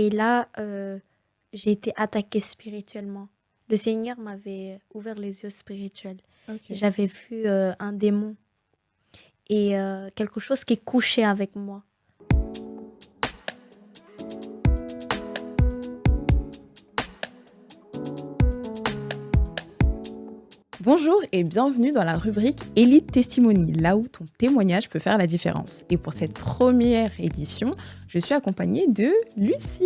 Et là, j'ai été attaquée spirituellement. Le Seigneur m'avait ouvert les yeux spirituels. Ok. J'avais vu un démon et quelque chose qui couchait avec moi. Bonjour et bienvenue dans la rubrique Elite Testimony, là où ton témoignage peut faire la différence. Et pour cette première édition, je suis accompagnée de Lucie.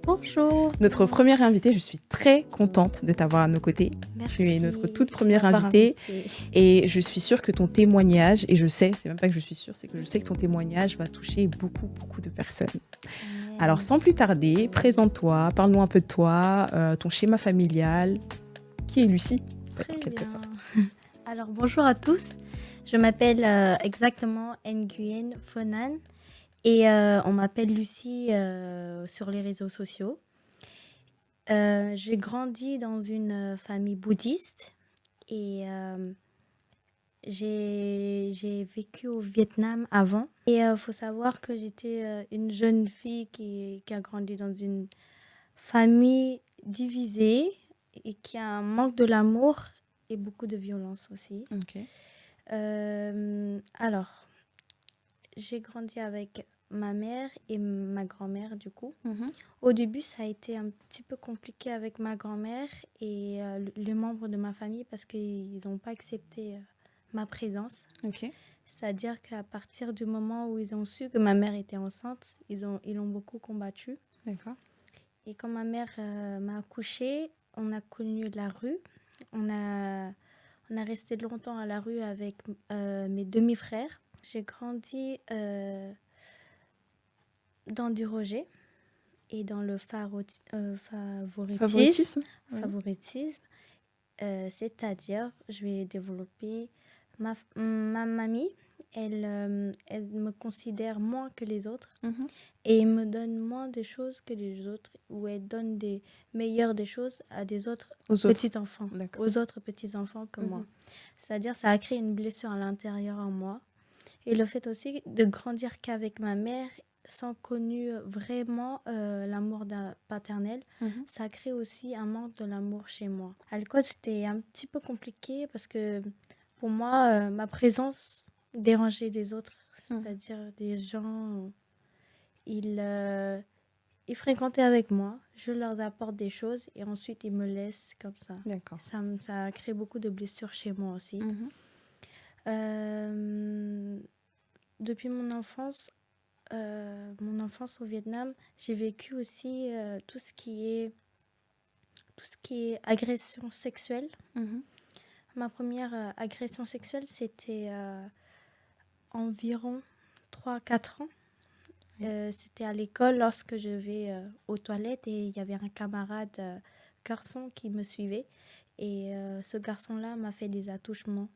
Bonjour. Notre première invitée, je suis très contente de t'avoir à nos côtés. Merci. Tu es notre toute première de m'avoir invitée invitée. et je suis sûre que ton témoignage, et je sais, c'est même pas que je suis sûre, c'est que je sais que ton témoignage va toucher beaucoup de personnes. Amen. Alors sans plus tarder, présente-toi, parle-nous un peu de toi, ton schéma familial. Qui est Lucie en Très quelque bien. sorte. Alors, bonjour à tous. Je m'appelle exactement Nguyen Phonan et on m'appelle Lucie sur les réseaux sociaux. J'ai grandi dans une famille bouddhiste et j'ai vécu au Vietnam avant. Et il faut savoir que j'étais une jeune fille qui a grandi dans une famille divisée et qui a un manque de l'amour et beaucoup de violence aussi. Ok. Alors, j'ai grandi avec ma mère et ma grand-mère du coup. Au début, ça a été un petit peu compliqué avec ma grand-mère et les membres de ma famille parce qu'ils n'ont pas accepté ma présence. Ok. C'est-à-dire qu'à partir du moment où ils ont su que ma mère était enceinte, ils l'ont beaucoup combattu. D'accord. Et quand ma mère m'a accouchée, on a connu la rue. On a resté longtemps à la rue avec mes demi-frères. J'ai grandi dans du rejet et dans le favoritisme. Oui. C'est-à-dire, je vais développer ma mamie. Elle me considère moins que les autres et elle me donne moins de choses que les autres, ou elle donne des meilleures des choses à des autres petits-enfants, aux autres petits-enfants que moi. C'est-à-dire, ça a créé une blessure à l'intérieur en moi. Et le fait aussi de grandir qu'avec ma mère, sans connu vraiment l'amour paternel, ça crée aussi un manque de l'amour chez moi. À l'école, c'était un petit peu compliqué parce que pour moi, ma présence dérangeait les autres. C'est-à-dire des gens, ils fréquentaient avec moi, je leur apporte des choses et ensuite ils me laissent comme ça. D'accord. Ça a créé beaucoup de blessures chez moi aussi. Depuis mon enfance au Vietnam, j'ai vécu aussi tout ce qui est agression sexuelle. Ma première agression sexuelle, c'était environ 3-4 ans. C'était à l'école lorsque je vais aux toilettes et il y avait un camarade garçon qui me suivait. Et ce garçon-là m'a fait des attouchements.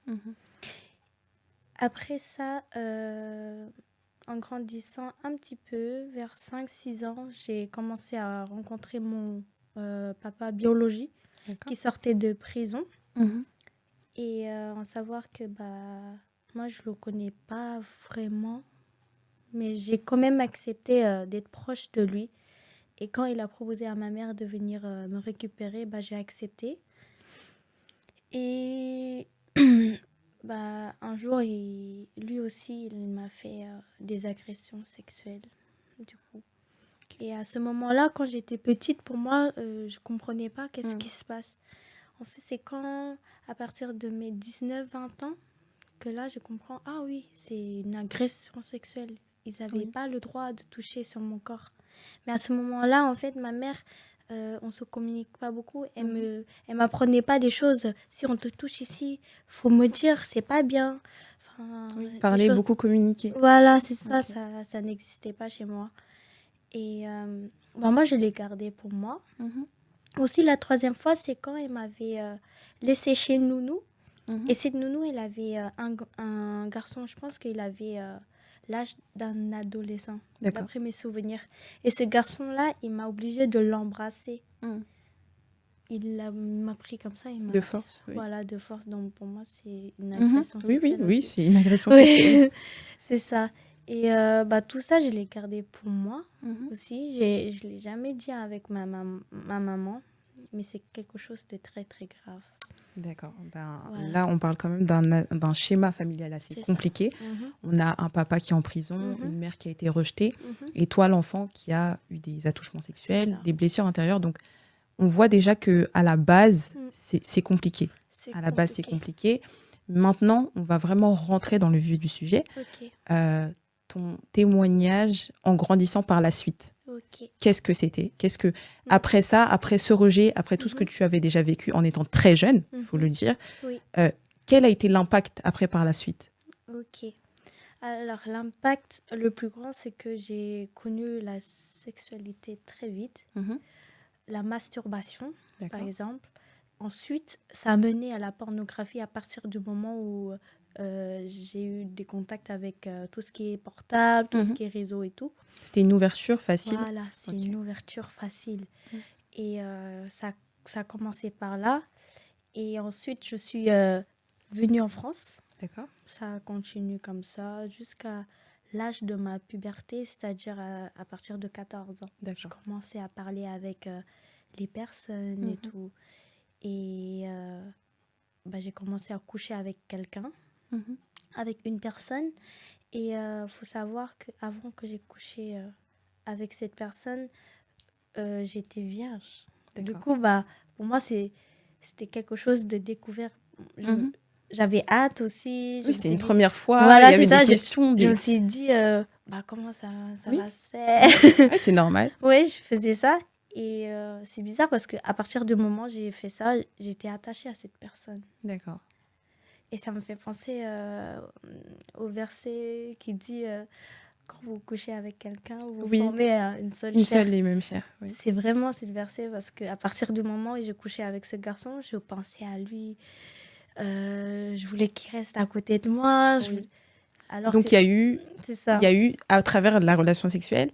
Après ça, en grandissant un petit peu, vers 5-6 ans, j'ai commencé à rencontrer mon papa biologique qui sortait de prison. Et en savoir que moi, je ne le connais pas vraiment, mais j'ai quand même accepté d'être proche de lui. Et quand il a proposé à ma mère de venir me récupérer, j'ai accepté. Et un jour, lui aussi, il m'a fait des agressions sexuelles, du coup. Et à ce moment-là, quand j'étais petite, pour moi, je ne comprenais pas qu'est-ce qui se passe. En fait, c'est quand, à partir de mes 19-20 ans, que là, je comprends, ah oui, c'est une agression sexuelle. Ils n'avaient pas le droit de toucher sur mon corps. Mais à ce moment-là, en fait, ma mère, on ne se communique pas beaucoup. Elle m'apprenait pas des choses. Si on te touche ici, faut me dire, c'est pas bien. Enfin, parler, beaucoup communiquer. Voilà, c'est ça, ça n'existait pas chez moi. Et moi, je l'ai gardé pour moi. Aussi, la troisième fois, c'est quand elle m'avait laissé chez Nounou. Et cette Nounou, elle avait un garçon, je pense qu'il avait l'âge d'un adolescent, d'après mes souvenirs. Et ce garçon-là, il m'a obligée de l'embrasser. Il m'a pris comme ça. De force, oui. Voilà, de force. Donc, pour moi, c'est une agression sexuelle. Oui, c'est une agression sexuelle. C'est ça. Et tout ça, je l'ai gardé pour moi aussi. Je ne l'ai jamais dit avec ma maman, mais c'est quelque chose de très, très grave. D'accord. Voilà. Là, on parle quand même d'un schéma familial assez compliqué. On a un papa qui est en prison, une mère qui a été rejetée, et toi, l'enfant qui a eu des attouchements sexuels, des blessures intérieures. Donc, on voit déjà qu'à la base, c'est compliqué. La base, c'est compliqué. Maintenant, on va vraiment rentrer dans le vif du sujet. Ton témoignage en grandissant par la suite. Qu'est-ce que c'était? Après ça, après ce rejet, après tout ce que tu avais déjà vécu en étant très jeune, il faut le dire, quel a été l'impact après par la suite? Alors, l'impact le plus grand, c'est que j'ai connu la sexualité très vite. La masturbation, par exemple. Ensuite, ça a mené à la pornographie à partir du moment où j'ai eu des contacts avec tout ce qui est portable, tout ce qui est réseau et tout. C'était une ouverture facile? Voilà, c'est une ouverture facile. Et ça a commencé par là. Et ensuite, je suis venue en France. D'accord. Ça a continué comme ça jusqu'à l'âge de ma puberté, c'est-à-dire à partir de 14 ans. Je commençais à parler avec les personnes et tout. Et j'ai commencé à coucher avec quelqu'un, avec une personne. Et faut savoir qu'avant que j'ai couché avec cette personne, j'étais vierge. Du coup, pour moi, c'était quelque chose de découvert. J'avais hâte aussi. Oui, c'était une première fois, il y avait des questions. Je me suis dit, comment ça va se faire? Oui, c'est normal. Oui, je faisais ça. Et c'est bizarre parce qu'à partir du moment où j'ai fait ça, j'étais attachée à cette personne. D'accord. Et ça me fait penser au verset qui dit quand vous couchez avec quelqu'un, vous formez une seule chair. Une seule et même chair. Oui. C'est vraiment ce verset parce qu'à partir du moment où j'ai couché avec ce garçon, je pensais à lui. Je voulais qu'il reste à côté de moi. Alors donc, il y a eu, à travers la relation sexuelle,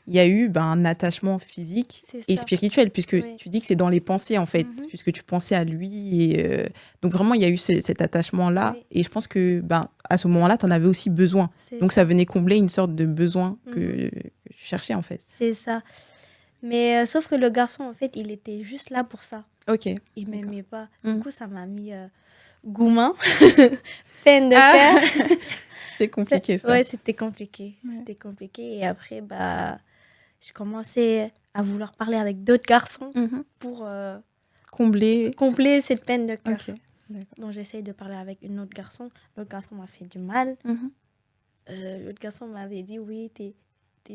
il y a eu un attachement physique et spirituel, puisque tu dis que c'est dans les pensées, en fait, puisque tu pensais à lui. Et, donc, vraiment, il y a eu cet attachement-là. Et je pense que à ce moment-là, tu en avais aussi besoin. Donc, ça venait combler une sorte de besoin que tu cherchais, en fait. C'est ça. Mais sauf que le garçon, en fait, il était juste là pour ça. Il ne m'aimait pas. Du coup, ça m'a mis goumin, peine de cœur. C'est compliqué, ça. Ouais, c'était compliqué. C'était compliqué. Et après, je commençais à vouloir parler avec d'autres garçons pour combler cette peine de cœur. Donc, j'essaye de parler avec un autre garçon. L'autre garçon m'a fait du mal. L'autre garçon m'avait dit, oui, t'es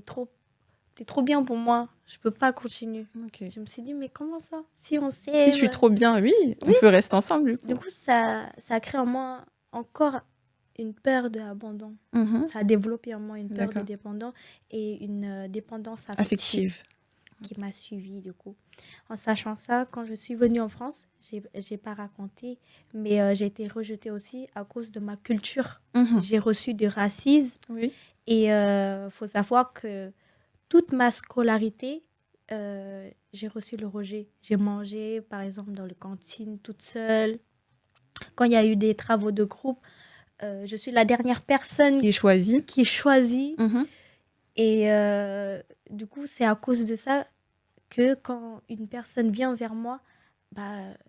trop bien pour moi. Je peux pas continuer. Je me suis dit, mais comment ça? Si on s'aime... Si je suis trop bien, on peut rester ensemble. Du coup, ça a créé en moi encore une peur de l'abandon. Ça a développé en moi une peur de dépendant et une dépendance affective qui m'a suivie, du coup. En sachant ça, quand je suis venue en France, j'ai pas raconté, mais j'ai été rejetée aussi à cause de ma culture. J'ai reçu du racisme. Et faut savoir que toute ma scolarité, j'ai reçu le rejet. J'ai mangé, par exemple, dans la cantine toute seule. Quand il y a eu des travaux de groupe, je suis la dernière personne qui est choisie. Et du coup, c'est à cause de ça que quand une personne vient vers moi,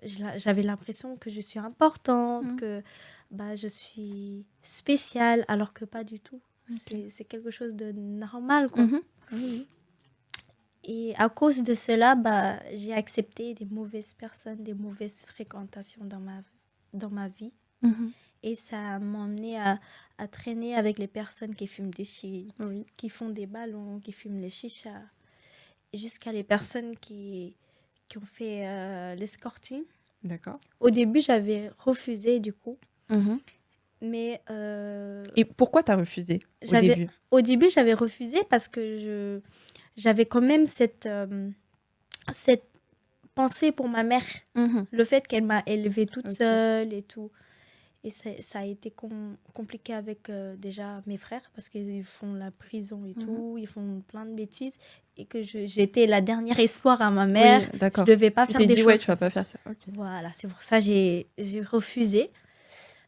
j'avais l'impression que je suis importante, que je suis spéciale, alors que pas du tout. C'est quelque chose de normal, quoi. Et à cause de cela, j'ai accepté des mauvaises personnes, des mauvaises fréquentations dans ma vie. Et ça m'a emmenée à traîner avec les personnes qui fument des shit, qui font des ballons, qui fument les chichas, jusqu'à les personnes qui ont fait l'escorting. D'accord. Au début, j'avais refusé, du coup. Mais et pourquoi tu as refusé au début? Au début, j'avais refusé parce que j'avais quand même cette pensée pour ma mère. Le fait qu'elle m'a élevée toute seule et tout. Et ça a été compliqué avec déjà mes frères parce qu'ils font la prison et tout, ils font plein de bêtises. Et que j'étais la dernière espoir à ma mère. Oui, d'accord. Je ne devais pas faire des choses. Tu vas pas faire ça. Voilà, c'est pour ça que j'ai refusé.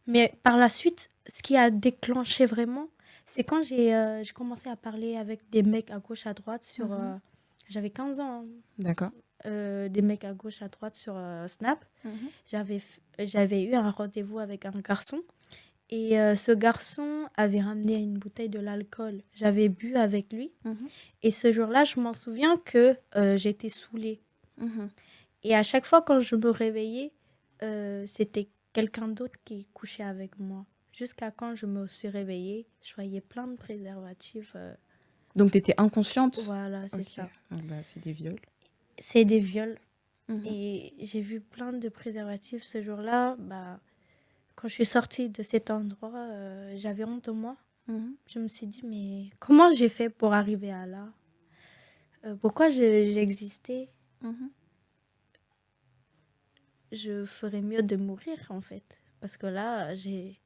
Mais par la suite, ce qui a déclenché vraiment, C'est quand j'ai commencé à parler avec des mecs à gauche, à droite sur... j'avais 15 ans. Hein. D'accord. Des mecs à gauche, à droite sur Snap. J'avais eu un rendez-vous avec un garçon. Et ce garçon avait ramené une bouteille de l'alcool. J'avais bu avec lui. Et ce jour-là, je m'en souviens que j'étais saoulée. Et à chaque fois, quand je me réveillais, c'était quelqu'un d'autre qui couchait avec moi. Jusqu'à quand je me suis réveillée, je voyais plein de préservatifs. Donc, tu étais inconsciente? Voilà, c'est ça. Bah, c'est des viols. C'est des viols. Et j'ai vu plein de préservatifs ce jour-là. Bah, quand je suis sortie de cet endroit, j'avais honte de moi. Je me suis dit, mais comment j'ai fait pour arriver à là? Pourquoi j'existais? Je ferais mieux de mourir, en fait. Parce que là, j'ai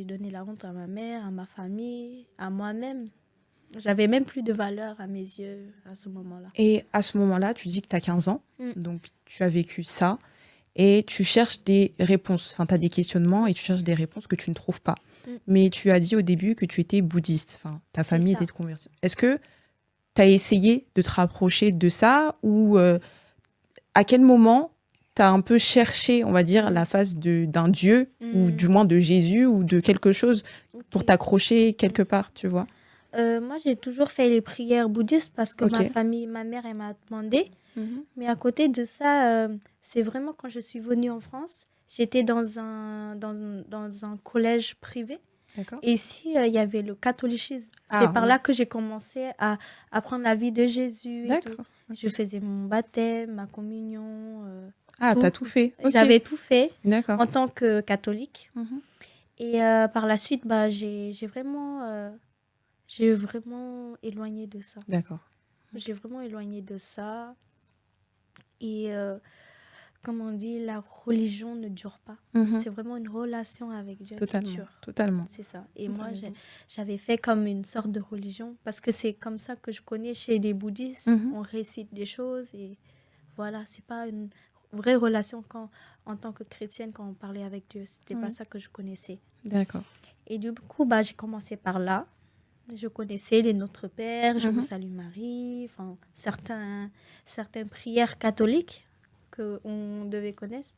donné la honte à ma mère, à ma famille, à moi-même. J'avais même plus de valeur à mes yeux à ce moment-là. Et à ce moment-là, tu dis que tu as 15 ans, donc tu as vécu ça, et tu cherches des réponses. Enfin, tu as des questionnements et tu cherches des réponses que tu ne trouves pas. Mais tu as dit au début que tu étais bouddhiste, enfin, ta famille était de conversion. Est-ce que tu as essayé de te rapprocher de ça, ou à quel moment tu as un peu cherché, on va dire, la face d'un Dieu, ou du moins de Jésus, ou de quelque chose pour t'accrocher quelque part, tu vois? Moi, j'ai toujours fait les prières bouddhistes parce que ma mère, elle m'a demandé. Mais à côté de ça, c'est vraiment quand je suis venue en France, j'étais dans un collège privé. Et ici, il y avait le catholicisme. C'est par là que j'ai commencé à apprendre la vie de Jésus. Et tout. Je faisais mon baptême, ma communion. T'as tout fait. J'avais tout fait en tant que catholique. Et par la suite, bah, j'ai vraiment éloigné de ça. D'accord. J'ai vraiment éloigné de ça. Et comme on dit, la religion ne dure pas. C'est vraiment une relation avec Dieu qui dure. Totalement. C'est ça. Et moi, j'avais fait comme une sorte de religion parce que c'est comme ça que je connais chez les bouddhistes. On récite des choses et voilà, c'est pas une vraie relation en tant que chrétienne quand on parlait avec Dieu. C'était pas ça que je connaissais. D'accord. Et du coup, bah, j'ai commencé par là. Je connaissais les Notre Père, Je vous salue Marie, enfin, certaines prières catholiques qu'on devait connaître.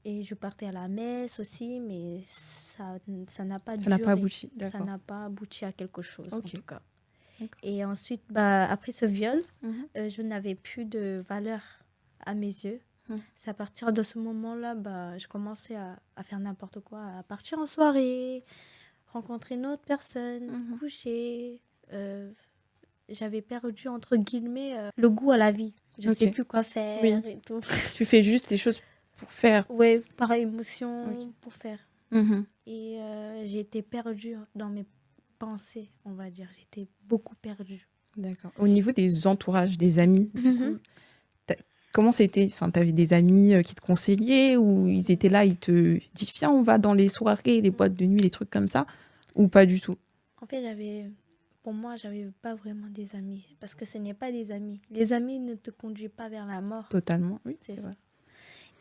Et je partais à la messe aussi, mais ça n'a pas duré. Ça n'a pas abouti à quelque chose, en tout cas. Et ensuite, bah, après ce viol, je n'avais plus de valeur à mes yeux. C'est à partir de ce moment-là, bah, je commençais à faire n'importe quoi, à partir en soirée, rencontrer une autre personne, coucher. J'avais perdu, entre guillemets, le goût à la vie. Je ne sais plus quoi faire et tout. Tu fais juste les choses pour faire. Oui, par émotion, pour faire. Et j'ai été perdue dans mes pensées, on va dire. J'étais beaucoup perdue. D'accord. Au niveau des entourages, des amis, du coup, comment c'était? Enfin, tu avais des amis qui te conseillaient, ou ils étaient là, ils te disaient viens, on va dans les soirées, les boîtes de nuit, les trucs comme ça, ou pas du tout? En fait, pour moi, j'avais pas vraiment des amis, parce que ce n'est pas des amis. Les amis ne te conduisent pas vers la mort. Totalement, oui, c'est vrai.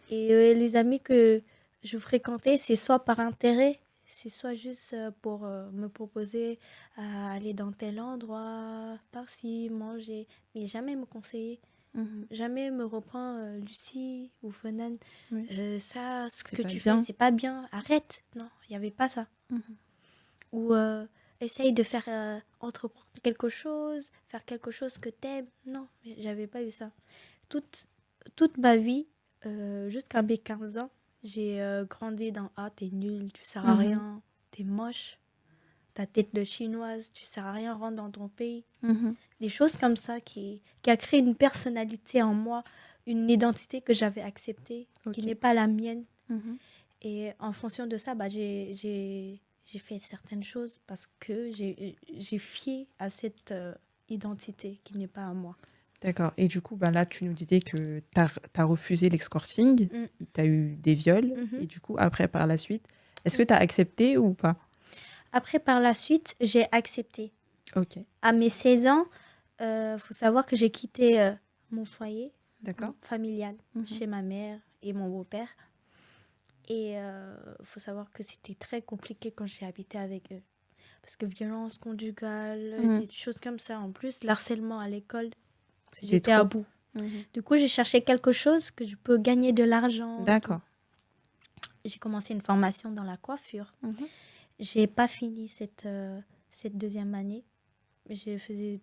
Et les amis que je fréquentais, c'est soit par intérêt, c'est soit juste pour me proposer à aller dans tel endroit, par-ci, manger, mais jamais me conseiller. Jamais me reprend Lucie ou Fenan. Ça, ce que tu fais, c'est pas bien. Arrête. Non, il n'y avait pas ça. Ou essaye de faire entreprendre quelque chose, faire quelque chose que t'aimes. Non, mais j'avais pas eu ça. Toute ma vie, jusqu'à mes 15 ans, j'ai grandi dans « Ah, t'es nul, tu sers à rien, t'es moche, ta tête de chinoise, tu sers à rien, rentre dans ton pays. » Des choses comme ça qui a créé une personnalité en moi, une identité que j'avais acceptée, qui n'est pas la mienne. Et en fonction de ça, bah, j'ai fait certaines choses parce que j'ai fié à cette identité qui n'est pas à moi. D'accord. Et du coup, bah là, tu nous disais que tu as refusé l'escorting, tu as eu des viols, et du coup, après, par la suite, est-ce que tu as accepté ou pas? Après, par la suite, j'ai accepté. À mes 16 ans, faut savoir que j'ai quitté mon foyer familial chez ma mère et mon beau-père. Et faut savoir que c'était très compliqué quand j'ai habité avec eux. Parce que violence conjugale, des choses comme ça. En plus, l'harcèlement à l'école, j'étais à bout. Du coup, j'ai cherché quelque chose que je peux gagner de l'argent. D'accord. J'ai commencé une formation dans la coiffure. J'ai pas fini cette deuxième année. Je faisais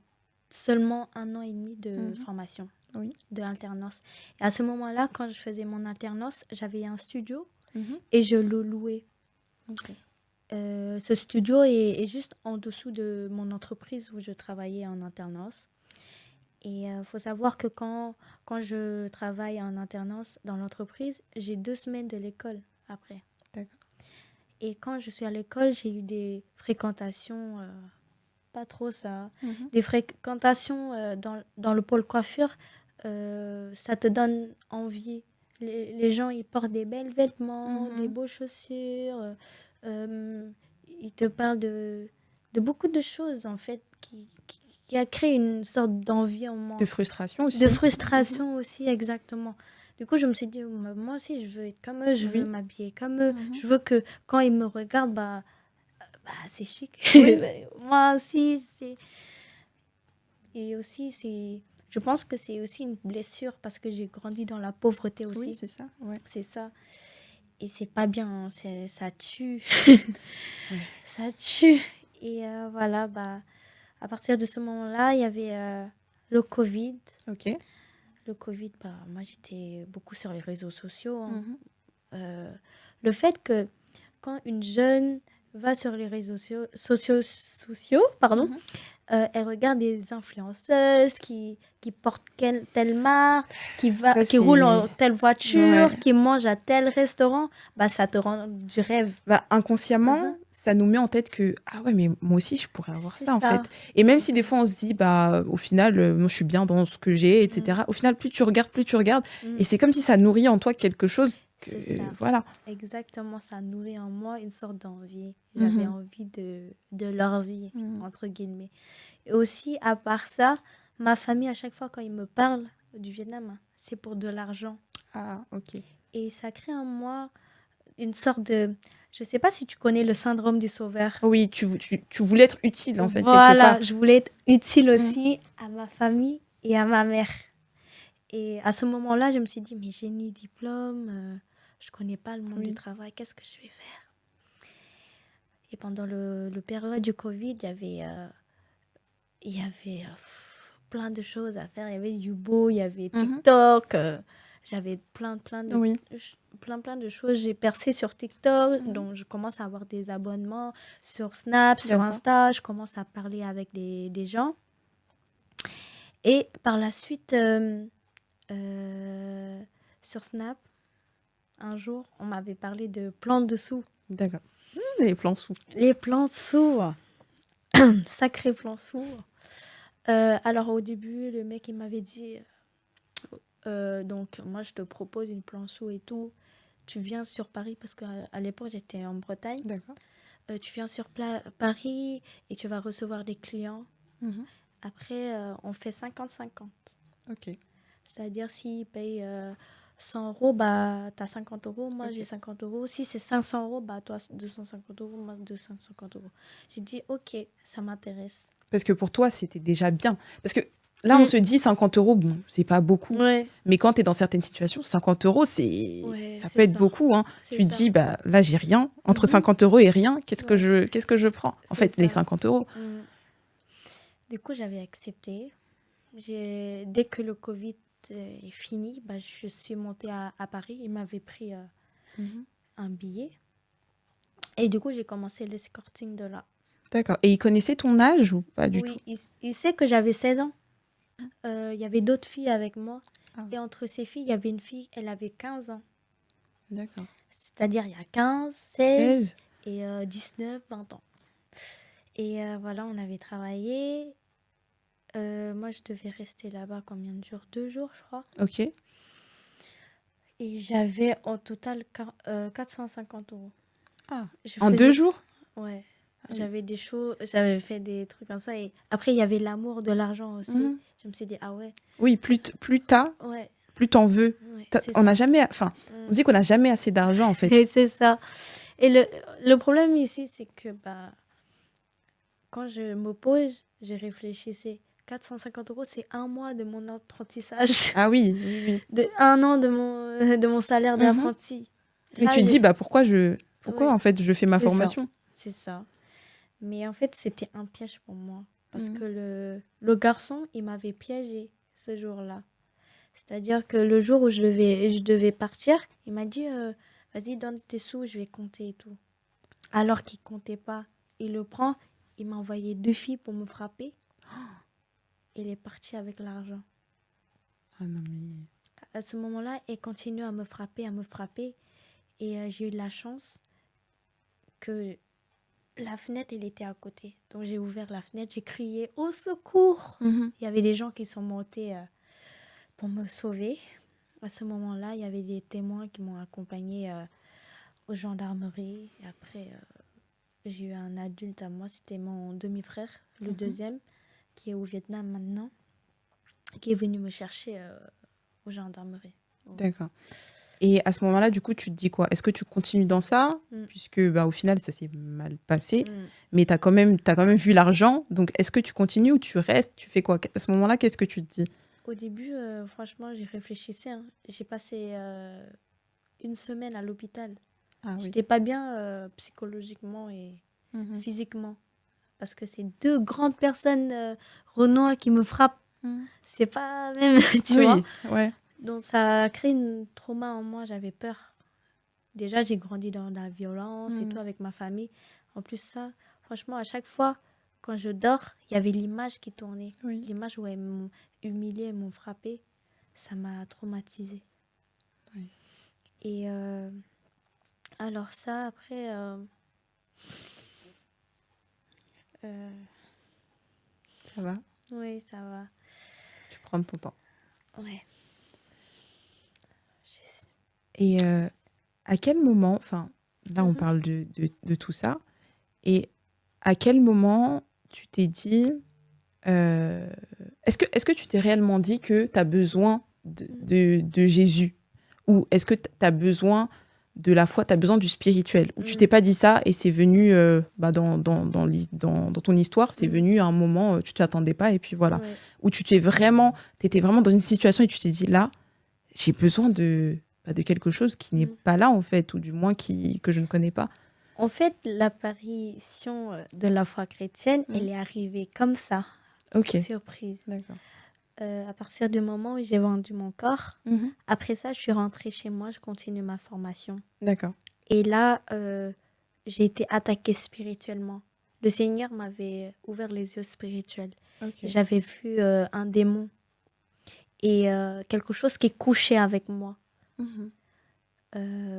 seulement 1 an et demi de formation, de alternance. Et à ce moment-là, quand je faisais mon alternance, j'avais un studio et je le louais. Ce studio est juste en dessous de mon entreprise où je travaillais en alternance. Et il faut savoir que quand je travaille en alternance dans l'entreprise, j'ai 2 semaines de l'école après. D'accord. Et quand je suis à l'école, j'ai eu des fréquentations, pas trop ça, des fréquentations dans le pôle coiffure, ça te donne envie. Les gens, ils portent des belles vêtements, des beaux chaussures, ils te parlent de beaucoup de choses, en fait, qui a créé une sorte d'envie en moi. De frustration aussi. De frustration aussi, exactement. Du coup, je me suis dit, moi aussi, je veux être comme eux, je veux m'habiller comme eux. Je veux que quand ils me regardent, c'est chic. Moi aussi, c'est... Et aussi, je pense que c'est aussi une blessure parce que j'ai grandi dans la pauvreté aussi. Oui, c'est ça. Ouais. C'est ça. Et c'est pas bien, ça tue. Ça tue. Et voilà, à partir de ce moment-là, il y avait le Covid. Ok. Le Covid, moi, j'étais beaucoup sur les réseaux sociaux. Le fait que quand une jeune va sur les réseaux sociaux, elle regarde des influenceuses qui portent telle marque, qui roulent en telle voiture, qui mangent à tel restaurant, ça te rend du rêve. Inconsciemment, ça nous met en tête que ah ouais, mais moi aussi je pourrais avoir ça en fait. Et même si des fois on se dit au final moi je suis bien dans ce que j'ai, etc. Au final plus tu regardes et c'est comme si ça nourrit en toi quelque chose. Voilà. Exactement, ça nourrit en moi une sorte d'envie. J'avais envie de leur vie, entre guillemets. Et aussi, à part ça, ma famille, à chaque fois quand ils me parlent du Vietnam, c'est pour de l'argent. Ah, ok. Et ça crée en moi une sorte de... Je ne sais pas si tu connais le syndrome du sauveur. Oui, tu voulais être utile, en fait, quelque part. Je voulais être utile aussi à ma famille et à ma mère. Et à ce moment-là, je me suis dit, mais j'ai ni diplôme... je ne connais pas le monde du travail, qu'est-ce que je vais faire? Et pendant le période du Covid, il y avait plein de choses à faire. Il y avait Youbo, il y avait TikTok. J'avais plein de choses. J'ai percé sur TikTok, donc je commence à avoir des abonnements sur Snap, sur Insta. Je commence à parler avec des gens. Et par la suite, sur Snap, un jour, on m'avait parlé de plantes de sous. D'accord. Les plans sous. Les plans sous. Sacrés plans sous. Alors, au début, le mec, il m'avait dit... donc, moi, je te propose une plan sous et tout. Tu viens sur Paris, parce qu'à l'époque, j'étais en Bretagne. D'accord. Tu viens sur Paris et tu vas recevoir des clients. Après, on fait 50-50. Ok. C'est-à-dire, s'ils payent... 100 €, tu as 50 €, moi j'ai 50 €. Si c'est 500 €, toi 250 €, moi 250 €. J'ai dit, ok, ça m'intéresse. Parce que pour toi, c'était déjà bien. Parce que là, on se dit 50 €, bon, c'est pas beaucoup. Ouais. Mais quand tu es dans certaines situations, 50 €, ça peut être beaucoup. Hein. Tu te dis, là, j'ai rien. Entre 50 € et rien, qu'est-ce que je prends? En fait, les 50 €. Du coup, j'avais accepté. Dès que le Covid est fini, je suis montée à Paris. Il m'avait pris un billet. Et du coup, j'ai commencé l'escorting de là. D'accord. Et il connaissait ton âge ou pas du tout? Oui, il sait que j'avais 16 ans. Il y avait d'autres filles avec moi. Et entre ces filles, il y avait une fille, elle avait 15 ans. D'accord. C'est-à-dire, il y a 15, 16 et 19, 20 ans. Et voilà, on avait travaillé. Moi, je devais rester là-bas combien de jours? 2 jours, je crois. Ok. Et j'avais en total 450 €. Ah, en 2 jours? Ouais. J'avais des choses, j'avais fait des trucs comme ça. Et après, il y avait l'amour de l'argent aussi. Je me suis dit, ah ouais. Oui, plus plus t'en veux. Ouais, On n'a jamais... Enfin, on dit qu'on n'a jamais assez d'argent, en fait. Et c'est ça. Et le problème ici, c'est que quand je me pose, je réfléchissais. 450 €, c'est un mois de mon apprentissage. Ah oui, oui, oui. Un an de mon salaire d'apprenti. Et Là, tu te dis, pourquoi Ouais, en fait, je fais ma c'est ça. formation? C'est ça. Mais en fait, c'était un piège pour moi. Parce que le garçon, il m'avait piégé ce jour-là. C'est-à-dire que le jour où je devais partir, il m'a dit vas-y, donne tes sous, je vais compter et tout. Alors qu'il ne comptait pas. Il le prend, il m'a envoyé 2 filles pour me frapper. Il est parti avec l'argent. Ah non, mais... À ce moment-là, il continue à me frapper. Et j'ai eu de la chance que la fenêtre, elle était à côté. Donc j'ai ouvert la fenêtre, j'ai crié au secours. Il y avait des gens qui sont montés pour me sauver. À ce moment-là, il y avait des témoins qui m'ont accompagné aux gendarmeries. Et après, j'ai eu un adulte à moi, c'était mon demi-frère, le deuxième, qui est au Vietnam maintenant, qui est venu me chercher aux gendarmeries. D'accord. Et à ce moment-là, du coup, tu te dis quoi? Est-ce que tu continues dans ça? Puisque au final, ça s'est mal passé. Mais tu as quand même vu l'argent. Donc, est-ce que tu continues ou tu restes? Tu fais quoi? À ce moment-là, qu'est-ce que tu te dis? Au début, franchement, j'y réfléchissais. J'ai passé 1 semaine à l'hôpital. Ah, oui. J'étais pas bien psychologiquement et physiquement. Parce que c'est 2 grandes personnes renois qui me frappent. C'est pas même, tu vois. Ouais. Donc ça a créé un trauma en moi, j'avais peur. Déjà, j'ai grandi dans la violence et tout avec ma famille. En plus ça, franchement, à chaque fois, quand je dors, il y avait l'image qui tournait. Oui. L'image où elles m'ont humiliée, elles m'ont frappée. Ça m'a traumatisée. Oui. Et alors ça, après... Ça va? Oui, ça va. Tu prends ton temps. Ouais. Et à quel moment, enfin, là on parle de tout ça, et à quel moment tu t'es dit, est-ce que tu t'es réellement dit que tu as besoin de Jésus? Ou est-ce que tu as besoin de la foi, tu as besoin du spirituel? Ou tu t'es pas dit ça et c'est venu dans ton histoire, c'est venu à un moment, tu ne t'attendais pas et puis voilà. Ouais. Où tu étais vraiment dans une situation et tu t'es dit là, j'ai besoin de quelque chose qui n'est pas là en fait, ou du moins que je ne connais pas. En fait, l'apparition de la foi chrétienne, elle est arrivée comme ça. Ok. Surprise. D'accord. À partir du moment où j'ai vendu mon corps, après ça, je suis rentrée chez moi, je continue ma formation. D'accord. Et là, j'ai été attaquée spirituellement. Le Seigneur m'avait ouvert les yeux spirituels. Okay. J'avais vu un démon et quelque chose qui couchait avec moi.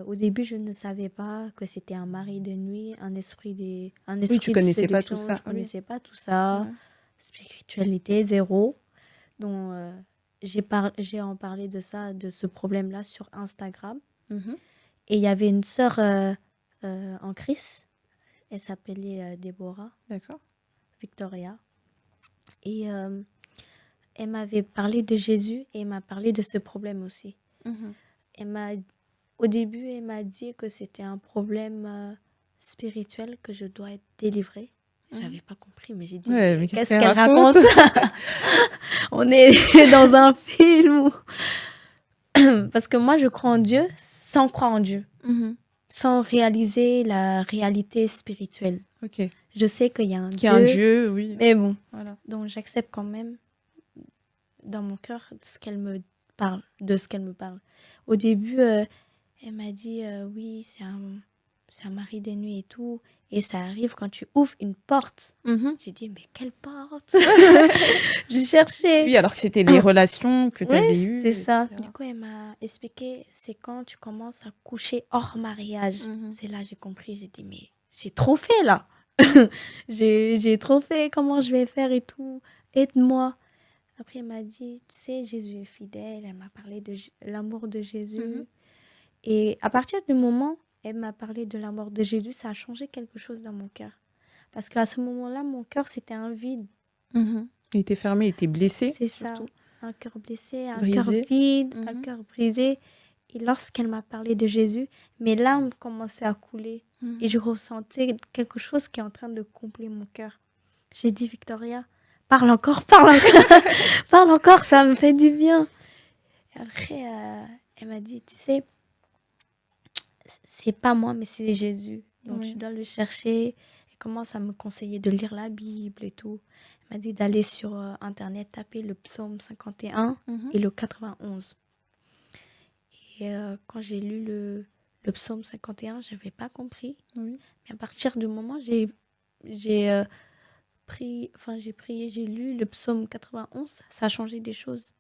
Au début, je ne savais pas que c'était un mari de nuit, un esprit de tu connaissais pas tout ça. Je connaissais pas tout ça. Ouais. Spiritualité, zéro. Donc, j'ai en parlé de ça, de ce problème-là sur Instagram. Et il y avait une sœur en Christ. Elle s'appelait Déborah. D'accord. Victoria. Et elle m'avait parlé de Jésus et elle m'a parlé de ce problème aussi. Au début, elle m'a dit que c'était un problème spirituel, que je dois être délivrée. J'avais pas compris, mais j'ai dit, mais qu'est-ce qu'elle raconte? On est dans un film. Parce que moi, je crois en Dieu sans croire en Dieu. Sans réaliser la réalité spirituelle. Ok. Je sais qu'il y a un Dieu. Qu'il y a un Dieu, oui. Mais bon. Voilà. Donc, j'accepte quand même dans mon cœur de ce qu'elle me parle. Au début, elle m'a dit, oui, c'est un mari de nuit et tout. Et ça arrive quand tu ouvres une porte. J'ai dit, mais quelle porte? Je cherchais. Oui, alors que c'était les relations que tu avais eues. C'est ça. Du coup, elle m'a expliqué, c'est quand tu commences à coucher hors mariage. C'est là que j'ai compris. J'ai dit, mais j'ai trop fait là. j'ai trop fait. Comment je vais faire et tout? Aide-moi. Après, elle m'a dit, tu sais, Jésus est fidèle. Elle m'a parlé de l'amour de Jésus. Et à partir du moment où elle m'a parlé de l'amour de Jésus, ça a changé quelque chose dans mon cœur. Parce qu'à ce moment-là, mon cœur, c'était un vide. Il était fermé, il était blessé. C'est surtout. ça. un cœur blessé, un Brisé. cœur vide, un cœur brisé. Et lorsqu'elle m'a parlé de Jésus, mes larmes commençaient à couler. Et je ressentais quelque chose qui est en train de combler mon cœur. J'ai dit, Victoria, parle encore, parle encore, ça me fait du bien. Et après, elle m'a dit, tu sais, c'est pas moi, mais c'est Jésus. Donc, tu dois le chercher. Elle commence à me conseiller de lire la Bible et tout. Elle m'a dit d'aller sur Internet, taper le psaume 51 et le 91. Et quand j'ai lu le psaume 51, je n'avais pas compris. Mais à partir du moment où j'ai prié, j'ai lu le psaume 91, ça a changé des choses.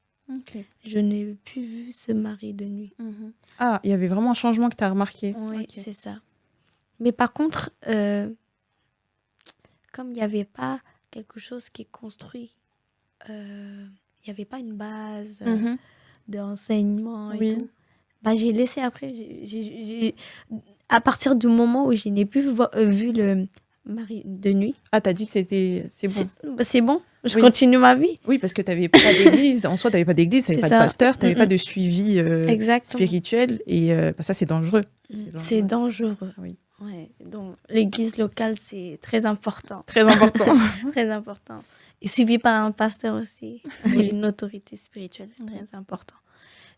Je n'ai plus vu ce mari de nuit. Ah, il y avait vraiment un changement que tu as remarqué. Oui, c'est ça. Mais par contre, comme il n'y avait pas quelque chose qui est construit, il n'y avait pas une base d'enseignement et tout, bah, j'ai laissé après. À partir du moment où je n'ai plus vu le mari de nuit. Ah, t'as dit que c'est bon. C'est bon, je continue ma vie. Oui, parce que tu n'avais pas d'église. En soi, tu n'avais pas d'église, tu n'avais pas de pasteur, tu n'avais pas de suivi spirituel. Et ça, c'est dangereux. C'est dangereux. Oui. Ouais. Donc, l'église locale, c'est très important. Très important. Très important. Et suivi par un pasteur aussi. Une autorité spirituelle, c'est très important.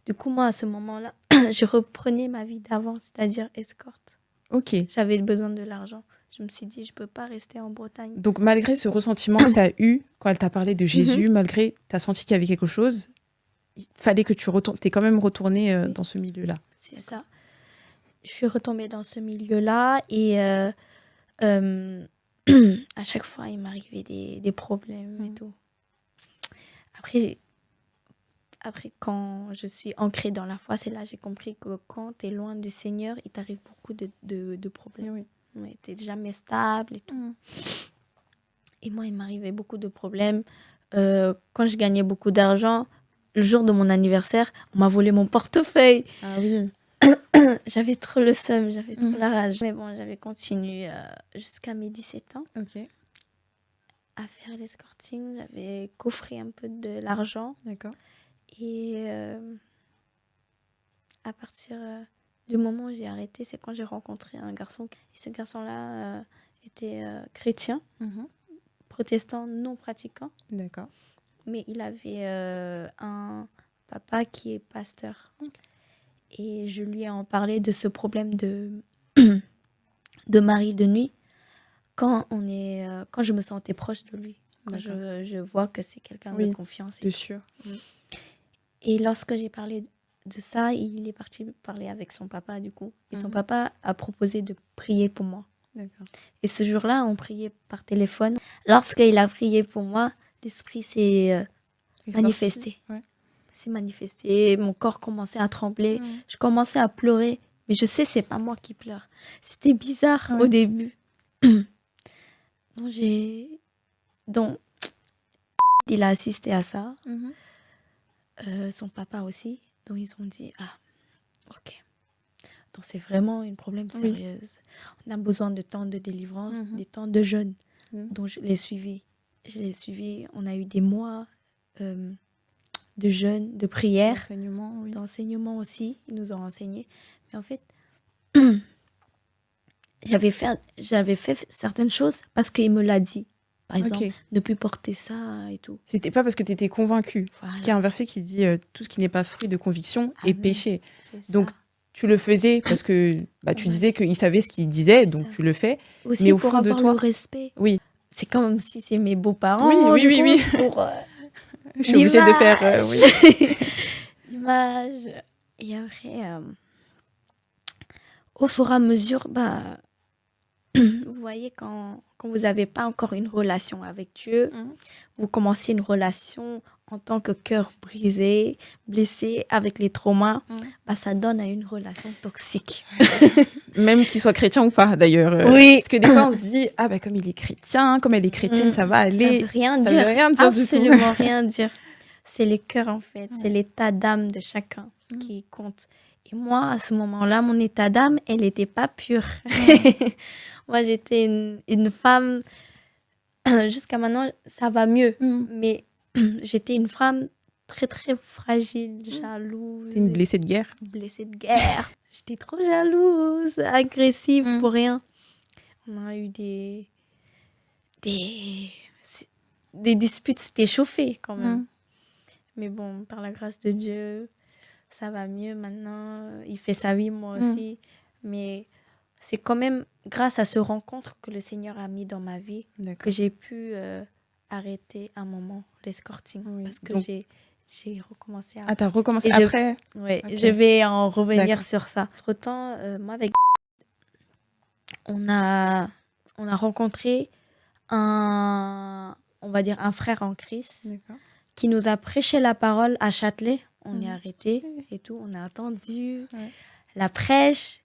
Du coup, moi, à ce moment-là, je reprenais ma vie d'avant, c'est-à-dire escorte. Ok. J'avais besoin de l'argent. Je me suis dit, je ne peux pas rester en Bretagne. Donc, malgré ce ressentiment que tu as eu quand elle t'a parlé de Jésus, malgré tu as senti qu'il y avait quelque chose, il fallait que tu retournes. Tu es quand même retournée dans ce milieu-là. C'est ça. Je suis retombée dans ce milieu-là et à chaque fois, il m'arrivait des problèmes et tout. Après, quand je suis ancrée dans la foi, c'est là que j'ai compris que quand tu es loin du Seigneur, il t'arrive beaucoup de problèmes. Oui. Tu n'es jamais stable et tout. Et moi, il m'arrivait beaucoup de problèmes. Quand je gagnais beaucoup d'argent, le jour de mon anniversaire, on m'a volé mon portefeuille. Ah oui. J'avais trop le seum, j'avais trop la rage. Mais bon, j'avais continué jusqu'à mes 17 ans à faire l'escorting. J'avais coffré un peu de l'argent. D'accord. Et à partir du moment où j'ai arrêté, c'est quand j'ai rencontré un garçon. Et ce garçon-là était chrétien, protestant, non pratiquant. D'accord. Mais il avait un papa qui est pasteur. Okay. Et je lui ai en parlé de ce problème de mari de nuit quand je me sentais proche de lui. Quand je vois que c'est quelqu'un de confiance. Bien sûr. Et lorsque j'ai parlé de ça, il est parti parler avec son papa, du coup. Et son papa a proposé de prier pour moi. D'accord. Et ce jour-là, on priait par téléphone. Lorsqu'il a prié pour moi, l'esprit s'est manifesté. C'est manifesté, mon corps commençait à trembler, je commençais à pleurer, mais je sais, c'est pas moi qui pleure. C'était bizarre au début. Donc, il a assisté à ça, son papa aussi, donc ils ont dit, ok, donc c'est vraiment un problème sérieux. On a besoin de temps de délivrance, des temps de jeûne. Donc je l'ai suivi, on a eu des mois de jeûne, de prière, d'enseignement aussi, ils nous ont enseigné. Mais en fait, j'avais fait certaines choses parce qu'il me l'a dit. Par exemple, ne plus porter ça et tout. C'était pas parce que tu étais convaincue. Voilà. Parce qu'il y a un verset qui dit tout ce qui n'est pas fruit de conviction est péché. Donc, tu le faisais parce que tu disais qu'il savait ce qu'il disait, donc tu le fais. Aussi mais au pour fond avoir de toi, le respect. Oui. C'est comme si c'est mes beaux-parents. Oui. Pour, je suis obligée de faire l'image. Et après, au fur et à mesure, vous voyez, quand vous n'avez pas encore une relation avec Dieu, vous commencez une relation en tant que cœur brisé, blessé, avec les traumas, ça donne à une relation toxique. Même qu'il soit chrétien ou pas, d'ailleurs. Oui. Parce que des fois, on se dit, comme il est chrétien, comme elle est chrétienne, ça va aller. Ça veut rien dire du tout. Absolument rien dire. C'est le cœur, en fait. C'est l'état d'âme de chacun qui compte. Et moi, à ce moment-là, mon état d'âme, elle n'était pas pure. Moi, j'étais une femme... Jusqu'à maintenant, ça va mieux. Mais j'étais une femme très, très fragile, jalouse. T'es une blessée de guerre. Blessée de guerre. J'étais trop jalouse, agressive pour rien. On a eu des disputes, c'était chauffé quand même. Mais bon, par la grâce de Dieu, ça va mieux maintenant. Il fait sa vie, moi aussi. Mais c'est quand même grâce à ce rencontre que le Seigneur a mis dans ma vie que j'ai pu arrêter un moment l'escorting. Parce que donc, j'ai recommencé à... Ah, t'as recommencé après? Oui, je vais en revenir sur ça. Entre-temps, moi avec... On a rencontré on va dire un frère en Christ qui nous a prêché la parole à Châtelet. On est arrêté et tout, on a attendu la prêche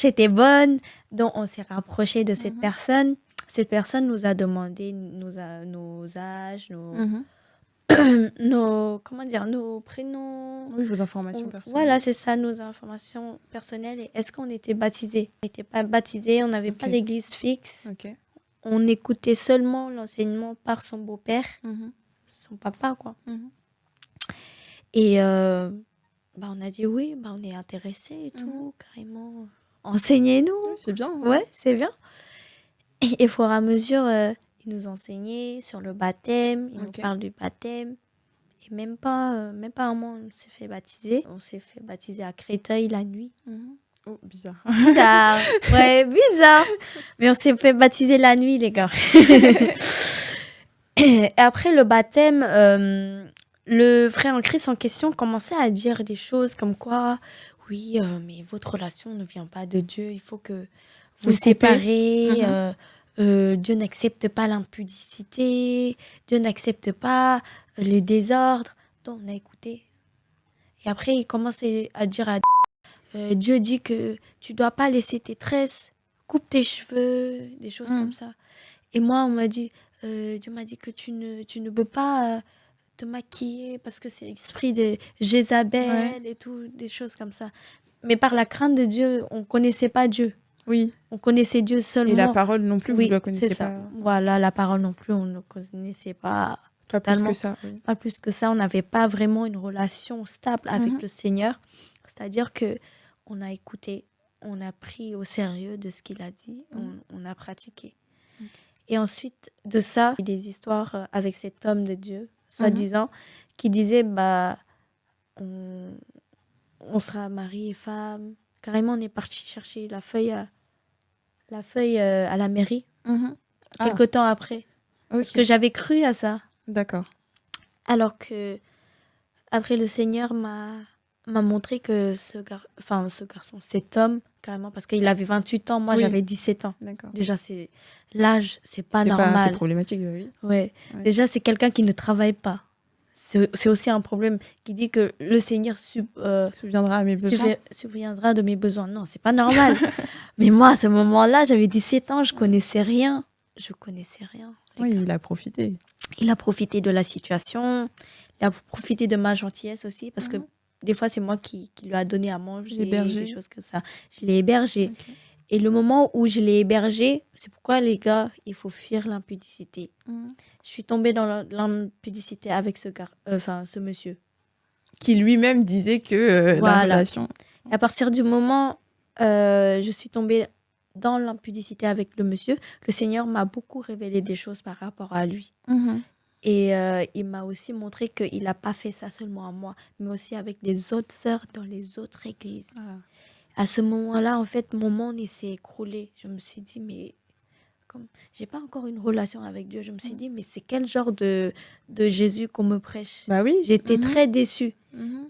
était bonne, donc on s'est rapproché de cette personne. Cette personne nous a demandé nos âges, nos prénoms. Oui, vos informations personnelles. Voilà, c'est ça, nos informations personnelles. Et est-ce qu'on était baptisés? On n'était pas baptisés, on n'avait pas d'église fixe. On écoutait seulement l'enseignement par son beau-père, son papa, quoi. Et on a dit oui, on est intéressés et tout, carrément. Enseignez-nous. Oui, c'est bien. Ouais, c'est bien. Et au fur et à mesure, il nous enseignait sur le baptême, il nous parle du baptême. Et même pas un mois, on s'est fait baptiser. On s'est fait baptiser à Créteil la nuit. Oh, bizarre. Bizarre. Ouais, bizarre. Mais on s'est fait baptiser la nuit, les gars. Et après le baptême, le frère en Christ en question commençait à dire des choses comme quoi, oui, mais votre relation ne vient pas de Dieu, il faut que vous séparez. Dieu n'accepte pas l'impudicité, Dieu n'accepte pas le désordre. Donc on a écouté. Et après, il commence à dire à Dieu dit que tu dois pas laisser tes tresses, coupe tes cheveux, des choses comme ça. Et moi, on m'a dit, Dieu m'a dit que tu ne peux pas te maquiller parce que c'est l'esprit de Jézabel et tout, des choses comme ça. Mais par la crainte de Dieu, on connaissait pas Dieu. Oui. On connaissait Dieu seulement. Et la parole non plus, vous ne la connaissez pas. Voilà, la parole non plus, on ne connaissait pas. Pas plus que ça. Oui. Pas plus que ça. On n'avait pas vraiment une relation stable avec le Seigneur. C'est-à-dire que on a écouté, on a pris au sérieux de ce qu'il a dit, on a pratiqué. Et ensuite de ça, il y a des histoires avec cet homme de Dieu, soi-disant, qui disait, on sera mari et femme. Carrément, on est parti chercher la feuille à la mairie, quelque temps après. Parce que j'avais cru à ça. D'accord. Alors que, après, le Seigneur m'a montré que cet homme, carrément, parce qu'il avait 28 ans, moi j'avais 17 ans. D'accord. Déjà, l'âge, c'est pas normal. C'est problématique, oui. Ouais. Déjà, c'est quelqu'un qui ne travaille pas. C'est aussi un problème qui dit que le Seigneur subviendra à mes besoins. Subviendra de mes besoins. Non, c'est pas normal. Mais moi, à ce moment-là, j'avais 17 ans, je connaissais rien. Oui, il a profité. Il a profité de la situation. Il a profité de ma gentillesse aussi, parce que des fois, c'est moi qui lui a donné à manger, des choses comme ça. Je l'ai hébergé. Et le moment où je l'ai hébergé, c'est pourquoi, les gars, il faut fuir l'impudicité. Je suis tombée dans l'impudicité avec ce monsieur. Qui lui-même disait que la relation... Et à partir du moment où je suis tombée dans l'impudicité avec le monsieur, le Seigneur m'a beaucoup révélé des choses par rapport à lui. Et il m'a aussi montré qu'il n'a pas fait ça seulement à moi, mais aussi avec les autres sœurs dans les autres églises. À ce moment-là, en fait, mon monde s'est écroulé. Je me suis dit, mais j'ai pas encore une relation avec Dieu. Je me suis dit, mais c'est quel genre de Jésus qu'on me prêche? Bah oui. J'étais très déçue.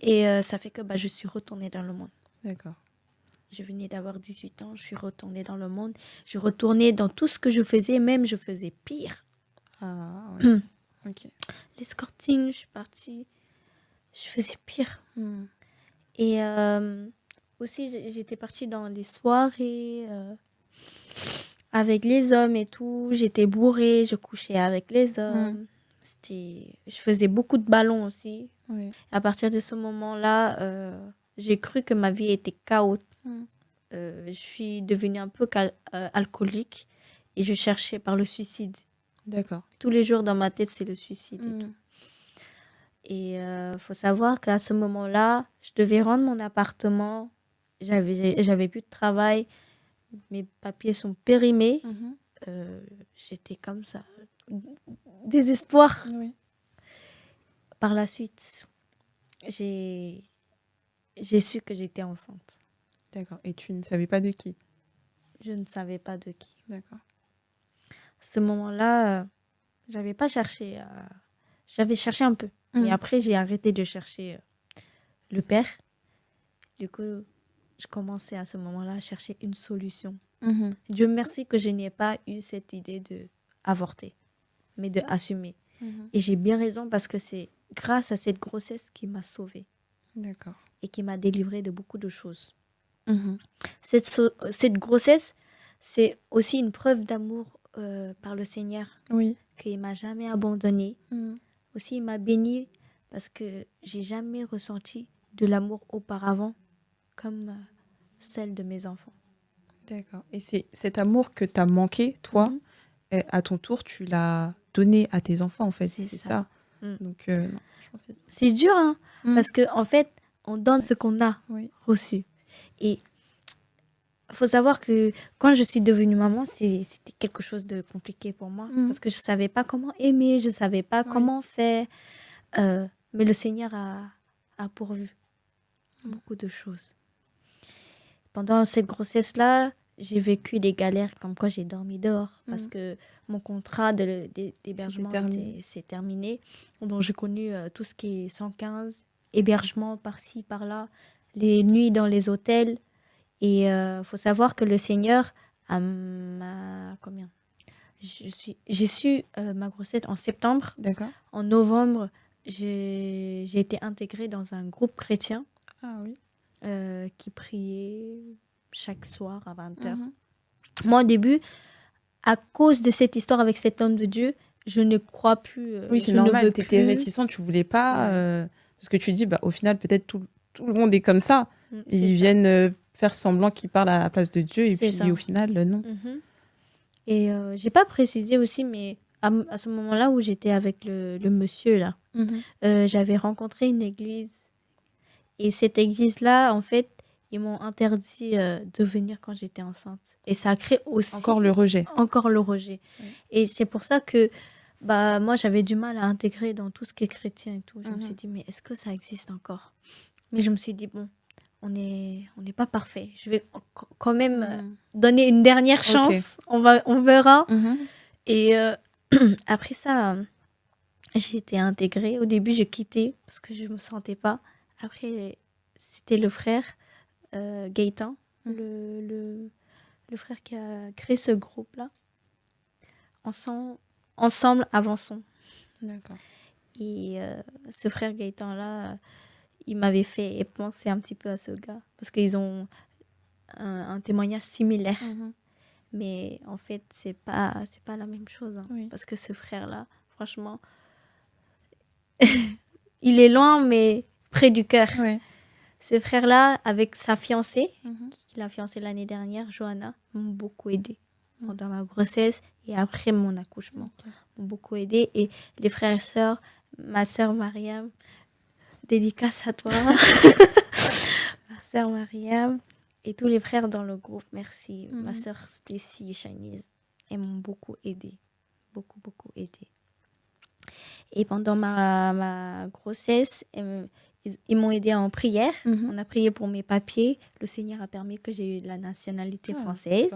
Et ça fait que je suis retournée dans le monde. D'accord. Je venais d'avoir 18 ans, je suis retournée dans le monde. Je retournais dans tout ce que je faisais, même je faisais pire. Ah, oui. Ok. L'escorting, je suis partie, je faisais pire. Et aussi, j'étais partie dans les soirées avec les hommes et tout. J'étais bourrée, je couchais avec les hommes. Je faisais beaucoup de ballons aussi. À partir de ce moment-là, j'ai cru que ma vie était chaotique. Je suis devenue un peu alcoolique et je cherchais par le suicide. D'accord. Tous les jours dans ma tête, c'est le suicide et tout. Et faut savoir qu'à ce moment-là, je devais rendre mon appartement. J'avais plus de travail. Mes papiers sont périmés. J'étais comme ça. Désespoir. Oui. Par la suite, j'ai su que j'étais enceinte. D'accord. Et tu ne savais pas de qui? Je ne savais pas de qui. D'accord. À ce moment-là, j'avais pas cherché. J'avais cherché un peu. Mais après, j'ai arrêté de chercher le père. Du coup, je commençais à ce moment-là à chercher une solution. Dieu merci que je n'ai pas eu cette idée d'avorter, mais d'assumer. Et j'ai bien raison parce que c'est grâce à cette grossesse qui m'a sauvée. D'accord. Et qui m'a délivrée de beaucoup de choses. Cette grossesse, c'est aussi une preuve d'amour par le Seigneur. Oui. Qu'il ne m'a jamais abandonnée. Aussi, il m'a bénie parce que j'ai jamais ressenti de l'amour auparavant comme celle de mes enfants. D'accord. Et c'est cet amour que tu as manqué, toi, à ton tour, tu l'as donné à tes enfants, en fait. C'est ça. Donc, non, je pense que c'est dur, hein, parce qu'en fait, on donne ce qu'on a reçu. Et il faut savoir que quand je suis devenue maman, c'était quelque chose de compliqué pour moi parce que je ne savais pas comment aimer, je ne savais pas comment faire. Mais le Seigneur a pourvu beaucoup de choses. Pendant cette grossesse-là, j'ai vécu des galères comme quoi j'ai dormi dehors parce que mon contrat d'hébergement s'est terminé. Donc, j'ai connu tout ce qui est 115, hébergement par-ci, par-là, les nuits dans les hôtels. Et il faut savoir que le Seigneur m'a... Combien ? J'ai su ma grossesse en septembre. D'accord. En novembre, j'ai été intégrée dans un groupe chrétien qui priait chaque soir à 20h. Moi, au début, à cause de cette histoire avec cet homme de Dieu, je ne crois plus. Oui, c'est normal, tu étais réticente, tu ne voulais pas. Parce que tu dis, au final, peut-être tout le monde est comme ça. Ils viennent faire semblant qu'ils parlent à la place de Dieu et puis au final, non. Et je n'ai pas précisé aussi, mais à ce moment-là où j'étais avec le monsieur, là, j'avais rencontré une église. Et cette église-là, en fait, ils m'ont interdit de venir quand j'étais enceinte. Et ça a créé aussi... Encore le rejet. Oui. Et c'est pour ça que moi, j'avais du mal à intégrer dans tout ce qui est chrétien et tout. Je me suis dit, mais est-ce que ça existe encore? Mais je me suis dit, bon, on n'est pas parfait. Je vais quand même donner une dernière chance. On verra. Et après ça, j'ai été intégrée. Au début, j'ai quitté parce que je ne me sentais pas. Après, c'était le frère Gaëtan, le frère qui a créé ce groupe-là. Ensemble, avançons. D'accord. Et ce frère Gaëtan-là, il m'avait fait penser un petit peu à ce gars. Parce qu'ils ont un témoignage similaire. Mais en fait, c'est pas la même chose. Hein, parce que ce frère-là, franchement, il est loin, mais près du cœur. Ce frère-là, avec sa fiancée, qu'il a fiancée l'année dernière, Johanna, m'ont beaucoup aidé pendant ma grossesse et après mon accouchement. M'ont beaucoup aidé. Et les frères et sœurs, ma sœur Mariam, dédicace à toi. Ma sœur Mariam et tous les frères dans le groupe, merci. Ma sœur Stacy et Shanice, elles m'ont beaucoup aidé. Beaucoup, beaucoup aidé. Et pendant ma grossesse, ils m'ont aidé en prière. On a prié pour mes papiers. Le Seigneur a permis que j'ai eu la nationalité française.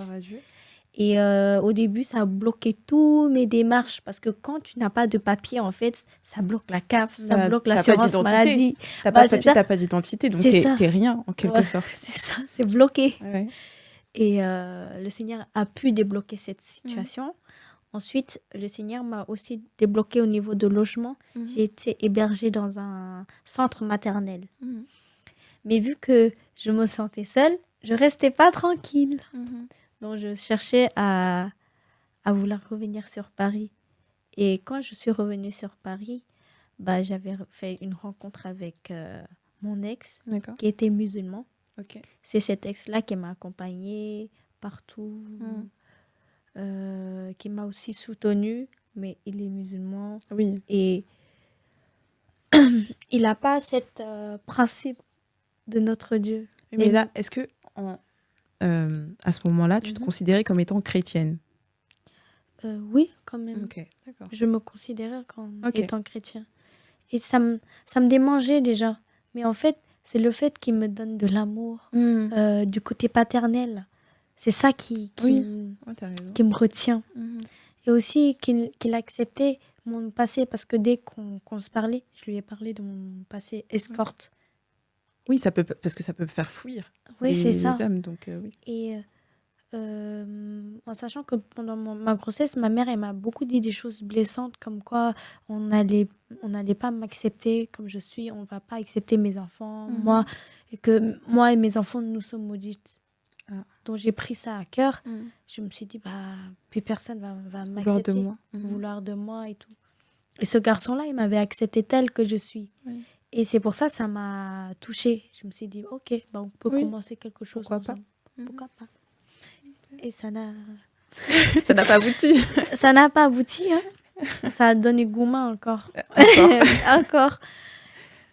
Et au début, ça a bloqué tous mes démarches. Parce que quand tu n'as pas de papier, en fait, ça bloque la CAF, ça bloque l'assurance maladie. Tu n'as pas de papier, tu n'as pas d'identité. Donc, tu n'es rien, en quelque sorte. C'est ça, c'est bloqué. Et le Seigneur a pu débloquer cette situation. Ensuite, le Seigneur m'a aussi débloqué au niveau de logement. J'ai été hébergée dans un centre maternel. Mais vu que je me sentais seule, je ne restais pas tranquille. Donc, je cherchais à vouloir revenir sur Paris. Et quand je suis revenue sur Paris, j'avais fait une rencontre avec mon ex, qui était musulman. C'est cet ex-là qui m'a accompagnée partout. Qui m'a aussi soutenue, mais il est musulman. Oui. Et il n'a pas cet principe de notre Dieu. Mais là, est-ce que à ce moment-là, tu te considérais comme étant chrétienne? Oui, quand même. Ok, d'accord. Je me considérais comme étant chrétien. Et ça me démangeait déjà. Mais en fait, c'est le fait qu'il me donne de l'amour, du côté paternel. C'est ça qui me retient. Et aussi qu'il acceptait mon passé, parce que dès qu'on se parlait, je lui ai parlé de mon passé escorte. Oui, parce que ça peut faire fuir les hommes. Donc, oui. Et en sachant que pendant ma grossesse, ma mère elle m'a beaucoup dit des choses blessantes, comme quoi on n'allait pas m'accepter comme je suis, on ne va pas accepter mes enfants, moi, et que moi et mes enfants, nous sommes maudites. Donc j'ai pris ça à cœur. Je me suis dit, plus personne va m'accepter, vouloir de moi et tout. Et ce garçon-là, il m'avait accepté tel que je suis. Et c'est pour ça m'a touchée. Je me suis dit, ok, on peut commencer quelque chose. Pourquoi pas? Pourquoi pas? Et ça n'a pas abouti. Ça n'a pas abouti. Hein. Ça a donné gourmand encore. Encore.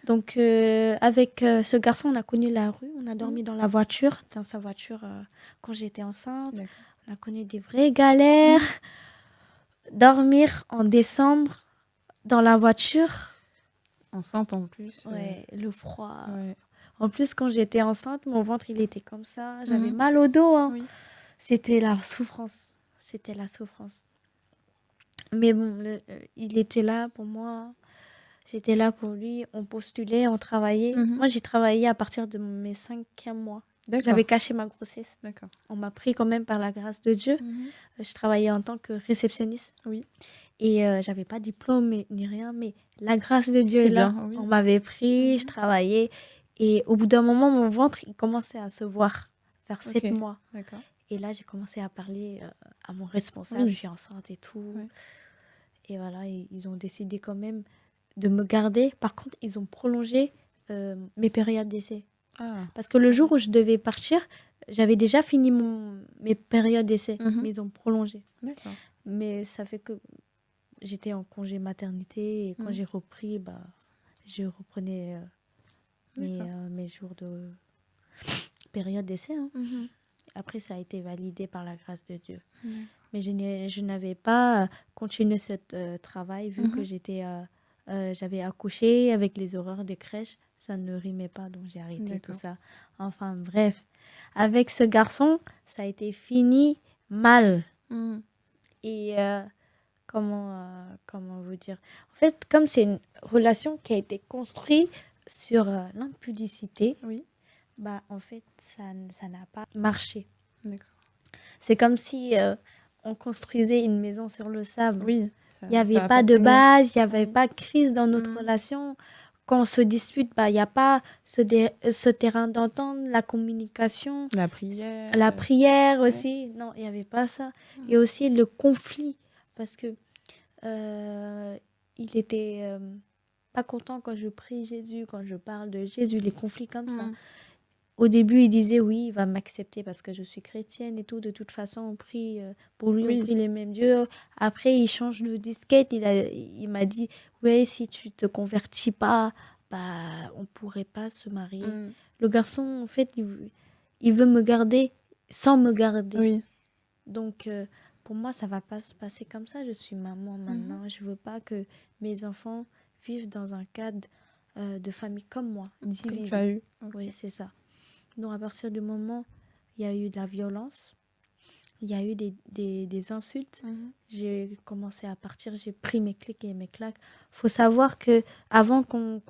Donc, avec ce garçon, on a connu la rue. On a dormi dans sa voiture, quand j'étais enceinte. D'accord. On a connu des vraies galères. Dormir en décembre dans la voiture. Enceinte en plus. Ouais, le froid. Ouais. En plus, quand j'étais enceinte, mon ventre, il était comme ça. J'avais mal au dos. Hein. Oui. C'était la souffrance. Mais bon, il était là pour moi. J'étais là pour lui. On postulait, on travaillait. Moi, j'ai travaillé à partir de mes 5e mois. D'accord. J'avais caché ma grossesse. D'accord. On m'a pris quand même par la grâce de Dieu. Je travaillais en tant que réceptionniste. Oui. Et j'avais pas de diplôme ni rien, mais la grâce de Dieu est là. Bien, oui. On m'avait pris, je travaillais. Et au bout d'un moment, mon ventre, il commençait à se voir vers 7 mois. D'accord. Et là, j'ai commencé à parler à mon responsable. Je suis enceinte et tout. Oui. Et voilà, ils ont décidé quand même de me garder. Par contre, ils ont prolongé mes périodes d'essai. Parce que le jour où je devais partir, j'avais déjà fini mes périodes d'essai. Mais ils ont prolongé. D'accord. Mais ça fait que j'étais en congé maternité. Et quand j'ai repris, je reprenais mes jours de période d'essai. Hein. Après, ça a été validé par la grâce de Dieu. Mais je n'avais pas continué ce travail vu que j'avais accouché avec les horreurs des crèches. Ça ne rimait pas, donc j'ai arrêté tout ça. Enfin, bref. Avec ce garçon, ça a été fini mal. Et comment vous dire? En fait, comme c'est une relation qui a été construite sur l'impudicité, en fait, ça n'a pas marché. D'accord. C'est comme si on construisait une maison sur le sable. Oui, il n'y avait pas de base, il n'y avait pas de crise dans notre relation. Quand on se dispute, il n'y a pas ce terrain d'entente, la communication. La prière aussi. Non, il n'y avait pas ça. Et aussi le conflit. Parce que il était pas content quand je prie Jésus, quand je parle de Jésus, les conflits comme ça. Au début, il disait oui, il va m'accepter parce que je suis chrétienne et tout. De toute façon, on prie pour lui, on prie les mêmes dieux. Après, il change de disquette. Il m'a dit ouais, si tu te convertis pas, on pourrait pas se marier. Le garçon, en fait, il veut me garder sans me garder. Oui. Donc, pour moi, ça va pas se passer comme ça. Je suis maman maintenant. Je veux pas que mes enfants vivent dans un cadre de famille comme moi, divisé. Comme tu as eu. Okay. Oui, c'est ça. Donc, à partir du moment il y a eu de la violence, il y a eu des insultes, j'ai commencé à partir, j'ai pris mes clics et mes claques. Il faut savoir qu'avant qu'on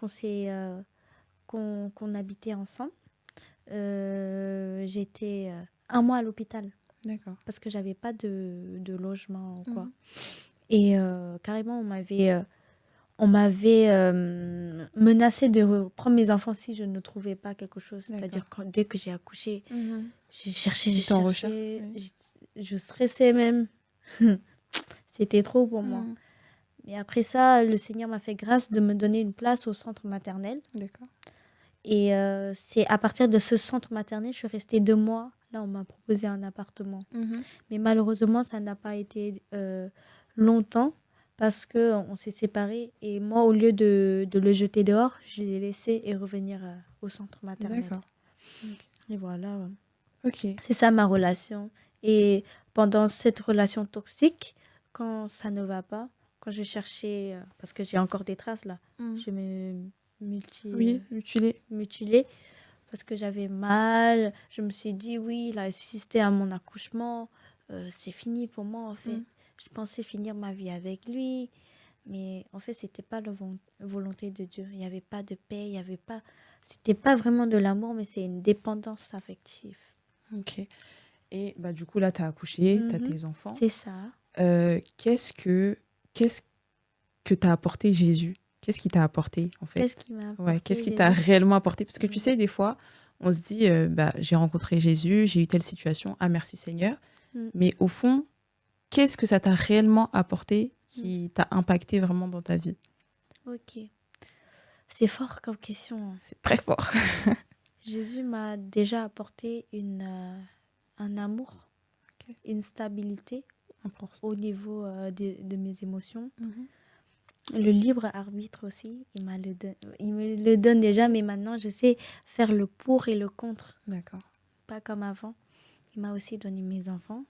habitait ensemble, j'étais 1 mois à l'hôpital. D'accord. Parce que je n'avais pas de logement ou quoi. Et carrément, on m'avait menacé de prendre mes enfants si je ne trouvais pas quelque chose. D'accord. C'est-à-dire que dès que j'ai accouché, j'ai cherché, je stressais même. C'était trop pour moi. Mais après ça, le Seigneur m'a fait grâce de me donner une place au centre maternel. D'accord. Et c'est à partir de ce centre maternel, je suis restée 2 mois. Là, on m'a proposé un appartement. Mais malheureusement, ça n'a pas été longtemps. parce qu'on s'est séparés. Et moi, au lieu de le jeter dehors, je l'ai laissé et revenir au centre maternel. D'accord. Et voilà. Ok. C'est ça ma relation. Et pendant cette relation toxique, quand ça ne va pas, quand je cherchais, parce que j'ai encore des traces là, je me mutilais parce que j'avais mal. Je me suis dit, oui, il a assisté à mon accouchement. C'est fini pour moi, en fait. Je pensais finir ma vie avec lui. Mais en fait, c'était pas la volonté de Dieu. Il n'y avait pas de paix, il y avait pas... C'était pas vraiment de l'amour, mais c'est une dépendance affective. Ok. Et bah, du coup, là, tu as accouché, tu as tes enfants. C'est ça. Qu'est-ce que t'a apporté Jésus? Qu'est-ce qui t'a apporté, en fait? Qu'est-ce qui m'a apporté qu'est-ce qui t'a réellement apporté? Parce que tu sais, des fois, on se dit, j'ai rencontré Jésus, j'ai eu telle situation, ah merci Seigneur. Mais au fond, qu'est-ce que ça t'a réellement apporté qui t'a impacté vraiment dans ta vie? Ok. C'est fort comme question. C'est très fort. Jésus m'a déjà apporté un amour, une stabilité au niveau de mes émotions. Le libre arbitre aussi, il me le donne déjà, mais maintenant je sais faire le pour et le contre. D'accord. Pas comme avant. Il m'a aussi donné mes enfants,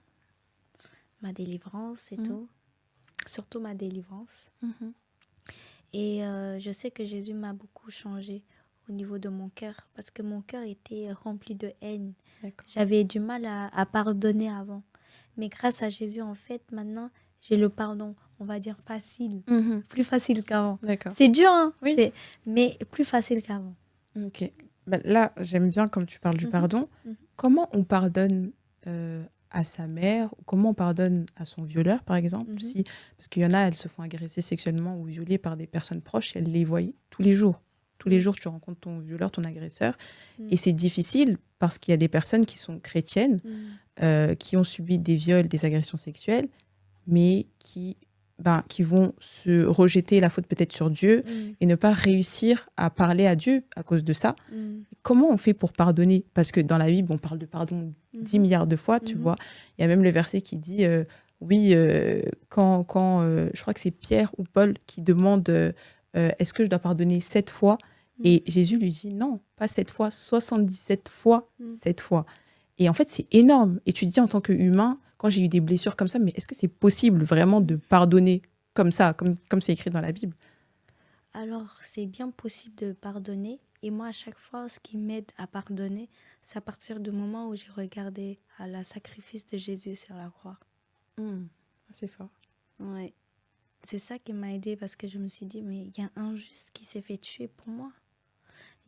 ma délivrance et tout. Surtout ma délivrance. Et je sais que Jésus m'a beaucoup changé au niveau de mon cœur, parce que mon cœur était rempli de haine. J'avais du mal à pardonner avant. Mais grâce à Jésus, en fait, maintenant, j'ai le pardon, on va dire facile. Plus facile qu'avant. C'est dur, hein, oui. mais plus facile qu'avant. Ok. Bah, là, j'aime bien comme tu parles du pardon. Comment on pardonne à sa mère, ou comment on pardonne à son violeur, par exemple, parce qu'il y en a, elles se font agresser sexuellement ou violer par des personnes proches, elles les voient tous les jours. Tous les jours, tu rencontres ton violeur, ton agresseur. Et c'est difficile parce qu'il y a des personnes qui sont chrétiennes, qui ont subi des viols, des agressions sexuelles, mais qui vont se rejeter la faute peut-être sur Dieu et ne pas réussir à parler à Dieu à cause de ça. Comment on fait pour pardonner? Parce que dans la Bible, on parle de pardon 10 milliards de fois, tu vois. Il y a même le verset qui dit, quand je crois que c'est Pierre ou Paul qui demande est-ce que je dois pardonner 7 fois? Et Jésus lui dit non, pas 7 fois, 77 fois 7 fois. Et en fait, c'est énorme. Et tu te dis en tant qu'humain, quand j'ai eu des blessures comme ça, mais est-ce que c'est possible vraiment de pardonner comme ça, comme c'est écrit dans la Bible? Alors, c'est bien possible de pardonner. Et moi, à chaque fois, ce qui m'aide à pardonner, c'est à partir du moment où j'ai regardé à la sacrifice de Jésus sur la croix. C'est fort. Ouais. C'est ça qui m'a aidée, parce que je me suis dit, mais il y a un juste qui s'est fait tuer pour moi.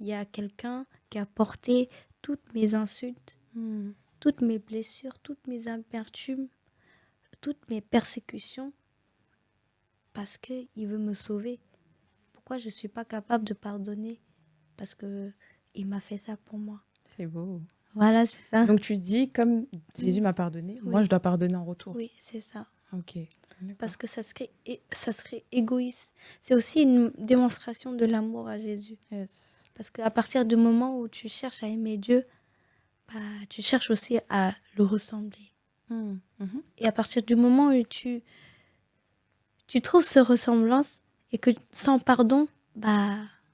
Il y a quelqu'un qui a porté toutes mes insultes, toutes mes blessures, toutes mes amertumes, toutes mes persécutions, parce qu'il veut me sauver. Pourquoi je ne suis pas capable de pardonner? Parce qu'il m'a fait ça pour moi. C'est beau. Voilà, c'est ça. Donc tu dis, comme Jésus m'a pardonné, moi je dois pardonner en retour. Oui, c'est ça. Ok. Parce que ça serait égoïste. C'est aussi une démonstration de l'amour à Jésus. Yes. Parce qu'à partir du moment où tu cherches à aimer Dieu, tu cherches aussi à le ressembler. Et à partir du moment où tu trouves cette ressemblance et que sans pardon,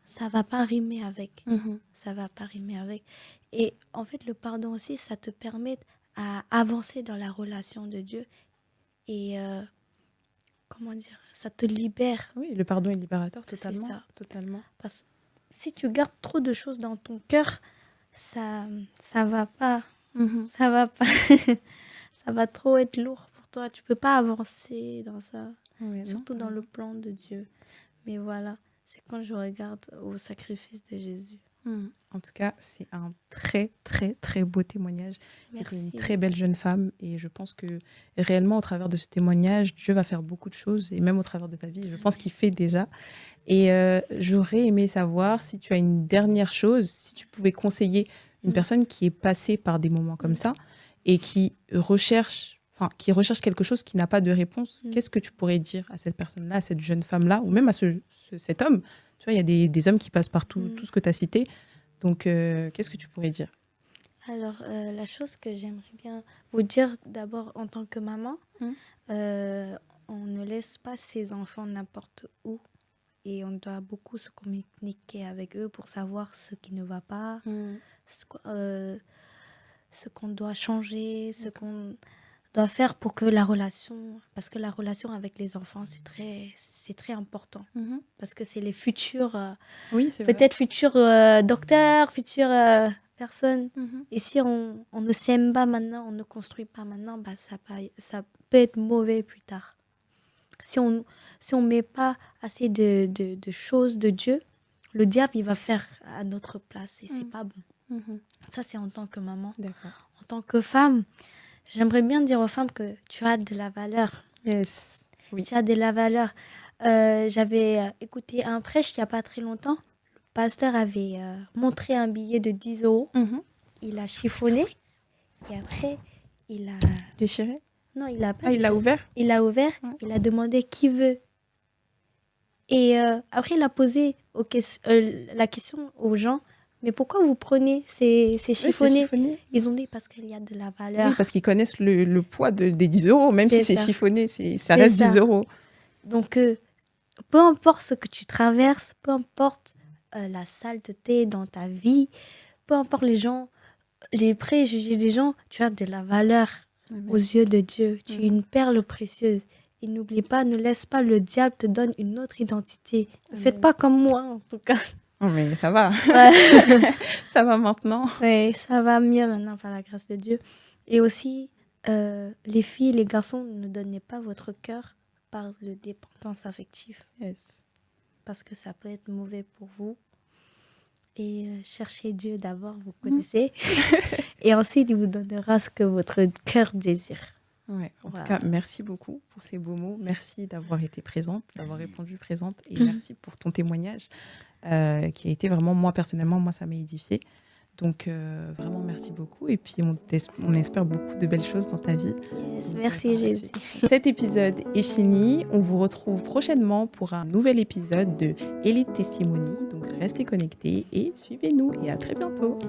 ça va pas rimer avec. Ça va pas rimer avec. Et en fait, le pardon aussi, ça te permet à avancer dans la relation de Dieu. Et comment dire, ça te libère. Oui, le pardon est libérateur, totalement. C'est ça. Totalement. Parce que si tu gardes trop de choses dans ton cœur, ça va pas. Ça va pas. Ça va trop être lourd pour toi. Tu peux pas avancer dans ça. Oui, surtout dans le plan de Dieu. Mais voilà, c'est quand je regarde au sacrifice de Jésus. En tout cas, c'est un très, très, très beau témoignage. Merci. Tu es une très belle jeune femme et je pense que réellement, au travers de ce témoignage, Dieu va faire beaucoup de choses et même au travers de ta vie, je pense qu'il fait déjà. Et j'aurais aimé savoir si tu as une dernière chose, si tu pouvais conseiller une personne qui est passée par des moments comme ça et qui recherche quelque chose qui n'a pas de réponse. Qu'est-ce que tu pourrais dire à cette personne-là, à cette jeune femme-là, ou même à cet homme? Tu vois, il y a des hommes qui passent par tout ce que tu as cité. Donc, qu'est-ce que tu pourrais dire? Alors, la chose que j'aimerais bien vous dire d'abord en tant que maman, on ne laisse pas ses enfants n'importe où. Et on doit beaucoup se communiquer avec eux pour savoir ce qui ne va pas, ce qu'on doit changer, ce qu'on doit faire pour que la relation... Parce que la relation avec les enfants, c'est très important. Parce que c'est les futurs... peut-être futurs docteurs, futures personnes. Et si on ne s'aime pas maintenant, on ne construit pas maintenant, ça peut être mauvais plus tard. Si on met pas assez de choses de Dieu, le diable, il va faire à notre place et c'est pas bon. Ça, c'est en tant que maman. D'accord. En tant que femme, j'aimerais bien dire aux femmes que tu as de la valeur. Yes. Oui. Tu as de la valeur. J'avais écouté un prêche il n'y a pas très longtemps. Le pasteur avait montré un billet de 10 €. Il a chiffonné et après, il a... Déchiré? Non, il a pas. Il l'a ouvert? Il l'a ouvert, il a demandé qui veut. Et après, il a posé la question aux gens, mais pourquoi vous prenez ces chiffonnés? Ils ont dit parce qu'il y a de la valeur. Oui, parce qu'ils connaissent le poids des 10 €, même si c'est chiffonné, ça reste 10 €. Donc, peu importe ce que tu traverses, peu importe la saleté dans ta vie, peu importe les préjugés des gens, tu as de la valeur. Amen. Aux yeux de Dieu. Tu es une perle précieuse. Et n'oublie pas, ne laisse pas le diable te donner une autre identité. Ne faites pas comme moi, en tout cas. Oh, mais ça va. Ça va maintenant. Oui, ça va mieux maintenant par la grâce de Dieu. Et aussi, les filles, les garçons, ne donnez pas votre cœur par de dépendance affective. Yes. Parce que ça peut être mauvais pour vous. Et cherchez Dieu d'abord, vous connaissez. Et ensuite, il vous donnera ce que votre cœur désire. Ouais, en tout cas, merci beaucoup pour ces beaux mots. Merci d'avoir été présente, d'avoir répondu présente. Et merci pour ton témoignage qui a été vraiment, moi personnellement, ça m'a édifiée. Donc, vraiment, merci beaucoup. Et puis, on espère beaucoup de belles choses dans ta vie. Yes, merci Jésus. Cet épisode est fini. On vous retrouve prochainement pour un nouvel épisode de Elite Testimony. Donc, restez connectés et suivez-nous. Et à très bientôt.